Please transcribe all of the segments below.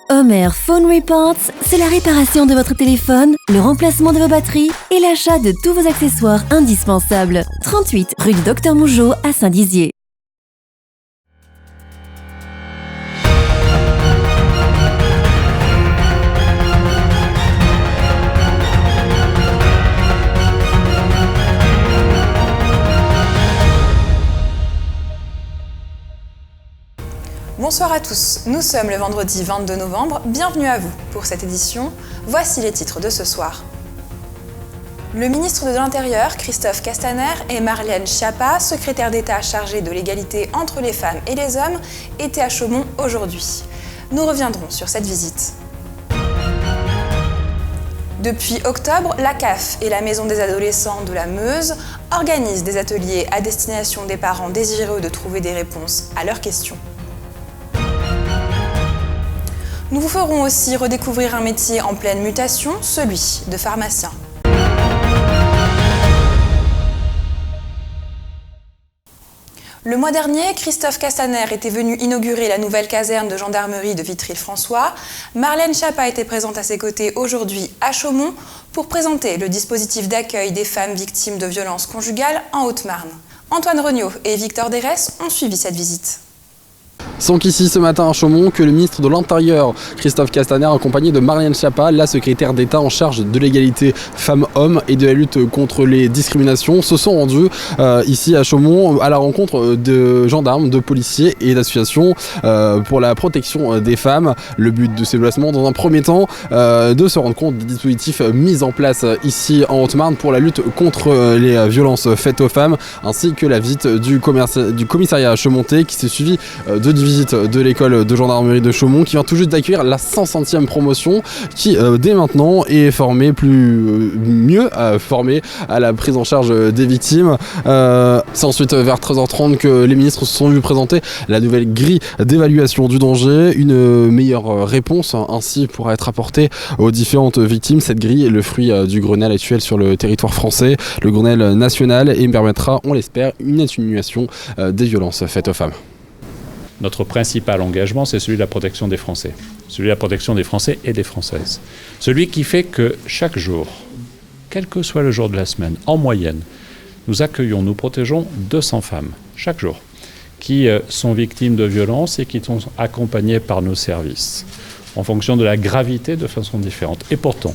Homer Phone Reports, c'est la réparation de votre téléphone, le remplacement de vos batteries et l'achat de tous vos accessoires indispensables. 38 rue du Docteur Mougeot à Saint-Dizier. Bonsoir à tous, nous sommes le vendredi 22 novembre, bienvenue à vous pour cette édition. Voici les titres de ce soir. Le ministre de l'Intérieur, Christophe Castaner, et Marlène Schiappa, secrétaire d'État chargée de l'égalité entre les femmes et les hommes, étaient à Chaumont aujourd'hui. Nous reviendrons sur cette visite. Depuis octobre, la CAF et la Maison des adolescents de la Meuse organisent des ateliers à destination des parents désireux de trouver des réponses à leurs questions. Nous vous ferons aussi redécouvrir un métier en pleine mutation, celui de pharmacien. Le mois dernier, Christophe Castaner était venu inaugurer la nouvelle caserne de gendarmerie de Vitry-le-François. Marlène Schiappa était présente à ses côtés aujourd'hui à Chaumont pour présenter le dispositif d'accueil des femmes victimes de violences conjugales en Haute-Marne. Antoine Regnault et Victor Derès ont suivi cette visite. Sans qu'ici ce matin à Chaumont, que le ministre de l'Intérieur, Christophe Castaner, accompagné de Marlène Schiappa, la secrétaire d'État en charge de l'égalité femmes-hommes et de la lutte contre les discriminations, se sont rendus ici à Chaumont à la rencontre de gendarmes, de policiers et d'associations pour la protection des femmes. Le but de ces déplacements, dans un premier temps, de se rendre compte des dispositifs mis en place ici en Haute-Marne pour la lutte contre les violences faites aux femmes, ainsi que la visite du commissariat chaumonntais qui s'est suivi de visite de l'école de gendarmerie de Chaumont qui vient tout juste d'accueillir la 500e promotion qui dès maintenant est formée mieux formée à la prise en charge des victimes. C'est ensuite vers 13h30 que les ministres se sont vus présenter la nouvelle grille d'évaluation du danger, une meilleure réponse ainsi pourra être apportée aux différentes victimes. Cette grille est le fruit du Grenelle actuel sur le territoire français, le Grenelle national, et permettra, on l'espère, une atténuation des violences faites aux femmes. Notre principal engagement, c'est celui de la protection des Français. Celui de la protection des Français et des Françaises. Celui qui fait que chaque jour, quel que soit le jour de la semaine, en moyenne, nous protégeons 200 femmes, chaque jour, qui sont victimes de violences et qui sont accompagnées par nos services, en fonction de la gravité de façon différente. Et pourtant,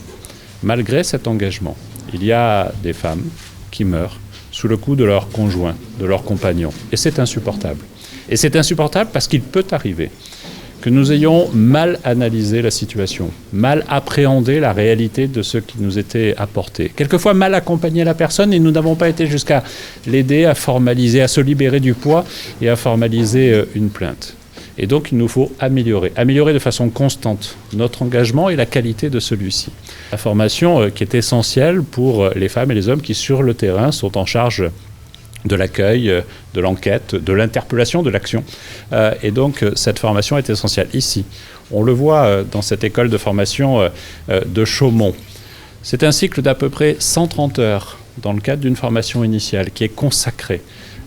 malgré cet engagement, il y a des femmes qui meurent sous le coup de leur conjoint, de leur compagnon. Et c'est insupportable. Et c'est insupportable parce qu'il peut arriver que nous ayons mal analysé la situation, mal appréhendé la réalité de ce qui nous était apporté. Quelquefois mal accompagné la personne et nous n'avons pas été jusqu'à l'aider à formaliser, à se libérer du poids et à formaliser une plainte. Et donc il nous faut améliorer de façon constante notre engagement et la qualité de celui-ci. La formation qui est essentielle pour les femmes et les hommes qui sur le terrain sont en charge de l'accueil, de l'enquête, de l'interpellation, de l'action. Et donc, cette formation est essentielle. Ici, on le voit dans cette école de formation de Chaumont. C'est un cycle d'à peu près 130 heures dans le cadre d'une formation initiale qui est consacrée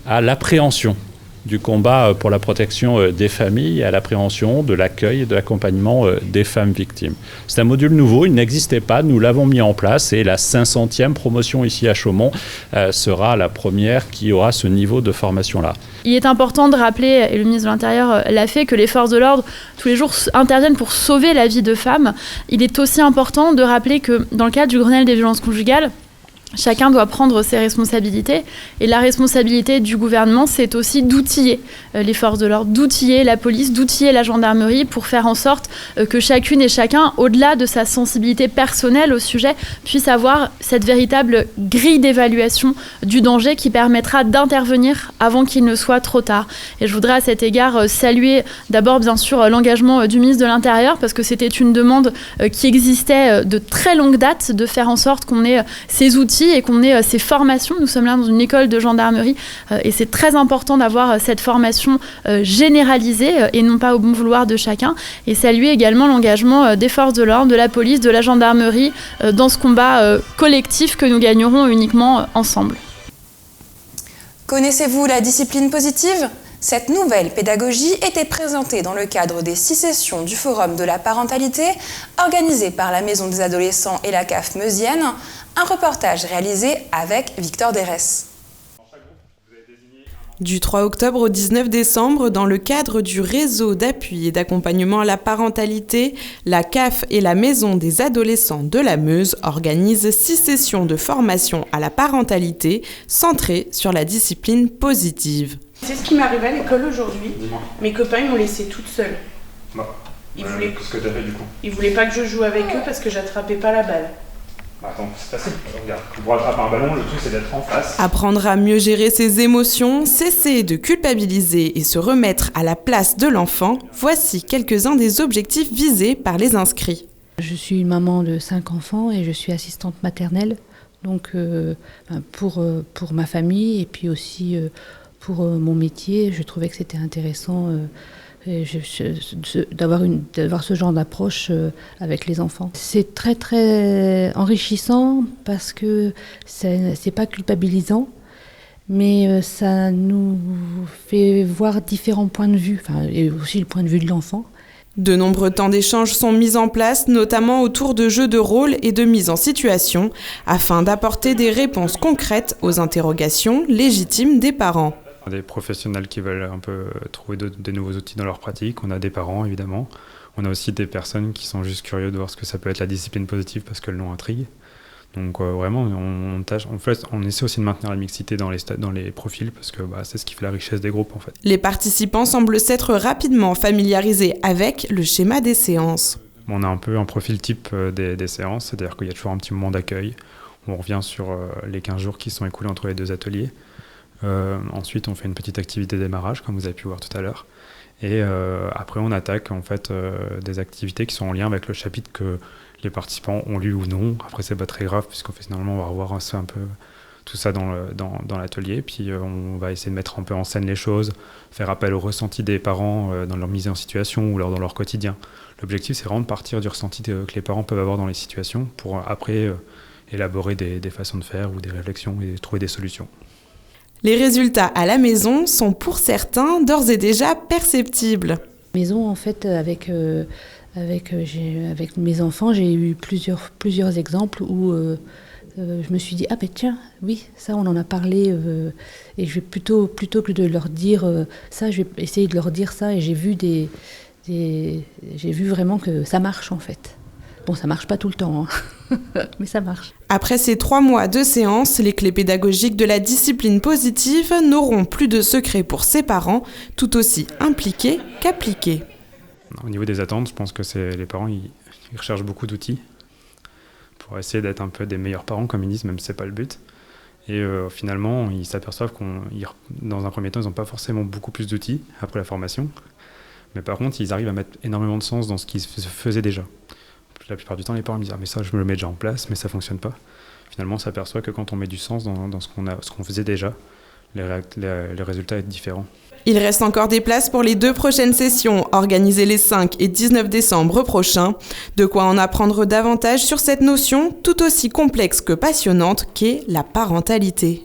à l'appréhension du combat pour la protection des familles, à l'appréhension de l'accueil et de l'accompagnement des femmes victimes. C'est un module nouveau, il n'existait pas, nous l'avons mis en place et la 500e promotion ici à Chaumont sera la première qui aura ce niveau de formation-là. Il est important de rappeler, et le ministre de l'Intérieur l'a fait, que les forces de l'ordre, tous les jours, interviennent pour sauver la vie de femmes. Il est aussi important de rappeler que dans le cadre du Grenelle des violences conjugales, chacun doit prendre ses responsabilités et la responsabilité du gouvernement, c'est aussi d'outiller les forces de l'ordre, d'outiller la police, d'outiller la gendarmerie pour faire en sorte que chacune et chacun, au-delà de sa sensibilité personnelle au sujet, puisse avoir cette véritable grille d'évaluation du danger qui permettra d'intervenir avant qu'il ne soit trop tard. Et je voudrais à cet égard saluer d'abord bien sûr l'engagement du ministre de l'Intérieur parce que c'était une demande qui existait de très longue date de faire en sorte qu'on ait ces outils et qu'on ait ces formations. Nous sommes là dans une école de gendarmerie et c'est très important d'avoir cette formation généralisée et non pas au bon vouloir de chacun. Et saluer également l'engagement des forces de l'ordre, de la police, de la gendarmerie dans ce combat collectif que nous gagnerons uniquement ensemble. Connaissez-vous la discipline positive ? Cette nouvelle pédagogie était présentée dans le cadre des 6 sessions du Forum de la parentalité organisé par la Maison des adolescents et la CAF Meusienne, un reportage réalisé avec Victor Derès. Du 3 octobre au 19 décembre, dans le cadre du réseau d'appui et d'accompagnement à la parentalité, la CAF et la Maison des adolescents de la Meuse organisent 6 sessions de formation à la parentalité centrées sur la discipline positive. C'est ce qui m'est arrivé à l'école aujourd'hui. Dis-moi. Mes copains ils m'ont laissé toute seule. Bah, qu'est-ce que t'as fait du coup? Ils voulaient pas que je joue avec eux parce que j'attrapais pas la balle. Attends, c'est facile. Regarde, pour attraper un ballon, le truc c'est d'être en face. Apprendre à mieux gérer ses émotions, cesser de culpabiliser et se remettre à la place de l'enfant, voici quelques-uns des objectifs visés par les inscrits. Je suis une maman de 5 enfants et je suis assistante maternelle, donc pour ma famille et puis aussi pour mon métier, je trouvais que c'était intéressant d'avoir ce genre d'approche avec les enfants. C'est très très enrichissant parce que c'est pas culpabilisant, mais ça nous fait voir différents points de vue, et aussi le point de vue de l'enfant. De nombreux temps d'échange sont mis en place, notamment autour de jeux de rôle et de mise en situation, afin d'apporter des réponses concrètes aux interrogations légitimes des parents. Des professionnels qui veulent un peu trouver des nouveaux outils dans leur pratique, on a des parents évidemment, on a aussi des personnes qui sont juste curieux de voir ce que ça peut être la discipline positive parce que le nom intrigue. Donc vraiment on essaie aussi de maintenir la mixité dans les profils parce que c'est ce qui fait la richesse des groupes en fait. Les participants semblent s'être rapidement familiarisés avec le schéma des séances. On a un peu un profil type des séances, c'est-à-dire qu'il y a toujours un petit moment d'accueil, on revient sur les 15 jours qui sont écoulés entre les 2 ateliers. Ensuite, on fait une petite activité de démarrage, comme vous avez pu voir tout à l'heure. Et après, on attaque en fait des activités qui sont en lien avec le chapitre que les participants ont lu ou non. Après, c'est pas très grave, puisqu'on fait finalement, on va revoir un peu tout ça dans l'atelier. Puis on va essayer de mettre un peu en scène les choses, faire appel au ressenti des parents dans leur mise en situation ou dans leur quotidien. L'objectif, c'est vraiment de partir du ressenti que les parents peuvent avoir dans les situations pour après élaborer des façons de faire ou des réflexions et trouver des solutions. Les résultats à la maison sont pour certains d'ores et déjà perceptibles. Maison, en fait, avec mes enfants, j'ai eu plusieurs exemples où je me suis dit tiens, oui, ça on en a parlé et je vais plutôt que de leur dire ça, je vais essayer de leur dire ça et j'ai vu vraiment que ça marche en fait. Bon, ça marche pas tout le temps, mais ça marche. Après ces 3 mois de séance, les clés pédagogiques de la discipline positive n'auront plus de secret pour ses parents, tout aussi impliqués qu'appliqués. Au niveau des attentes, je pense que les parents ils recherchent beaucoup d'outils pour essayer d'être un peu des meilleurs parents, comme ils disent, même si c'est pas le but. Et finalement, ils s'aperçoivent dans un premier temps, ils n'ont pas forcément beaucoup plus d'outils après la formation. Mais par contre, ils arrivent à mettre énormément de sens dans ce qui se faisait déjà. La plupart du temps, les parents me disent « mais ça, je me le mets déjà en place, mais ça ne fonctionne pas ». Finalement, on s'aperçoit que quand on met du sens dans ce qu'on faisait déjà, le résultat est différent. Il reste encore des places pour les 2 prochaines sessions, organisées les 5 et 19 décembre prochains. De quoi en apprendre davantage sur cette notion tout aussi complexe que passionnante qu'est la parentalité.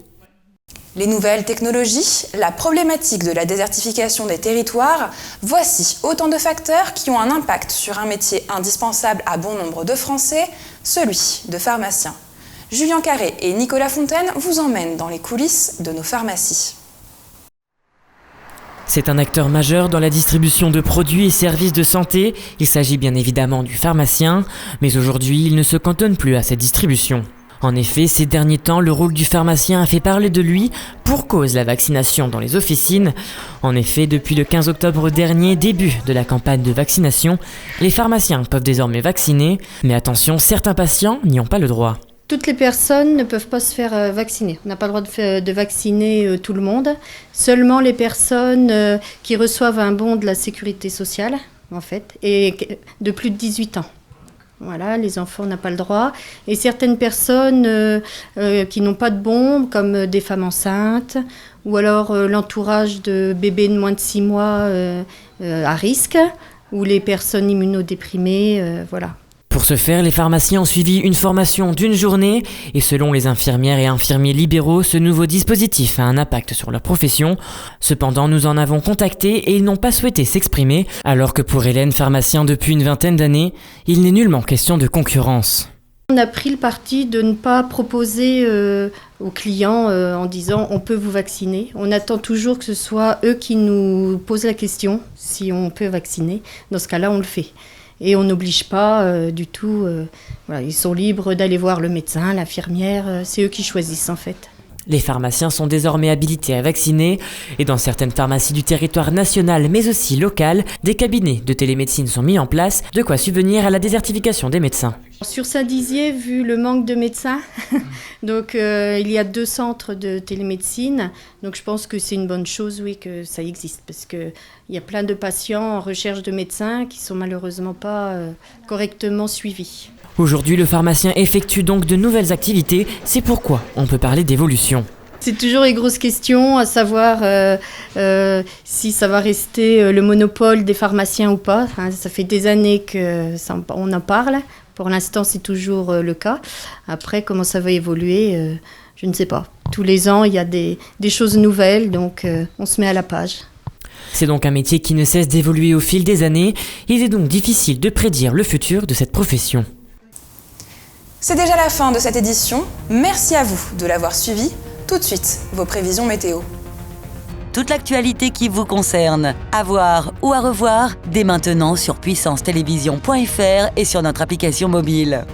Les nouvelles technologies, la problématique de la désertification des territoires, voici autant de facteurs qui ont un impact sur un métier indispensable à bon nombre de Français, celui de pharmacien. Julien Carré et Nicolas Fontaine vous emmènent dans les coulisses de nos pharmacies. C'est un acteur majeur dans la distribution de produits et services de santé. Il s'agit bien évidemment du pharmacien, mais aujourd'hui, il ne se cantonne plus à cette distribution. En effet, ces derniers temps, le rôle du pharmacien a fait parler de lui pour cause la vaccination dans les officines. En effet, depuis le 15 octobre dernier, début de la campagne de vaccination, les pharmaciens peuvent désormais vacciner, mais attention, certains patients n'y ont pas le droit. Toutes les personnes ne peuvent pas se faire vacciner. On n'a pas le droit de vacciner tout le monde. Seulement les personnes qui reçoivent un bon de la sécurité sociale, en fait, et de plus de 18 ans. Voilà, les enfants n'ont pas le droit. Et certaines personnes qui n'ont pas de bon, comme des femmes enceintes, ou alors l'entourage de bébés de moins de 6 mois à risque, ou les personnes immunodéprimées, voilà. Pour Pour ce faire, les pharmaciens ont suivi une formation d'une journée et selon les infirmières et infirmiers libéraux, ce nouveau dispositif a un impact sur leur profession. Cependant, nous en avons contacté et ils n'ont pas souhaité s'exprimer, alors que pour Hélène, pharmacien depuis une vingtaine d'années, il n'est nullement question de concurrence. On a pris le parti de ne pas proposer aux clients en disant on peut vous vacciner. On attend toujours que ce soit eux qui nous posent la question si on peut vacciner. Dans ce cas-là, on le fait. Et on n'oblige pas du tout. Voilà, ils sont libres d'aller voir le médecin, l'infirmière. C'est eux qui choisissent en fait. Les pharmaciens sont désormais habilités à vacciner et dans certaines pharmacies du territoire national mais aussi local, des cabinets de télémédecine sont mis en place, de quoi subvenir à la désertification des médecins. Sur Saint-Dizier, vu le manque de médecins, donc il y a 2 centres de télémédecine, donc je pense que c'est une bonne chose, oui, que ça existe, parce qu'il y a plein de patients en recherche de médecins qui ne sont malheureusement pas correctement suivis. Aujourd'hui, le pharmacien effectue donc de nouvelles activités, c'est pourquoi on peut parler d'évolution. C'est toujours les grosses questions, à savoir si ça va rester le monopole des pharmaciens ou pas. Hein, ça fait des années qu'on en parle. Pour l'instant, c'est toujours le cas. Après, comment ça va évoluer, je ne sais pas. Tous les ans, il y a des choses nouvelles, donc on se met à la page. C'est donc un métier qui ne cesse d'évoluer au fil des années. Il est donc difficile de prédire le futur de cette profession. C'est déjà la fin de cette édition. Merci à vous de l'avoir suivi. Tout de suite, vos prévisions météo. Toute l'actualité qui vous concerne, à voir ou à revoir dès maintenant sur puissancetélévision.fr et sur notre application mobile.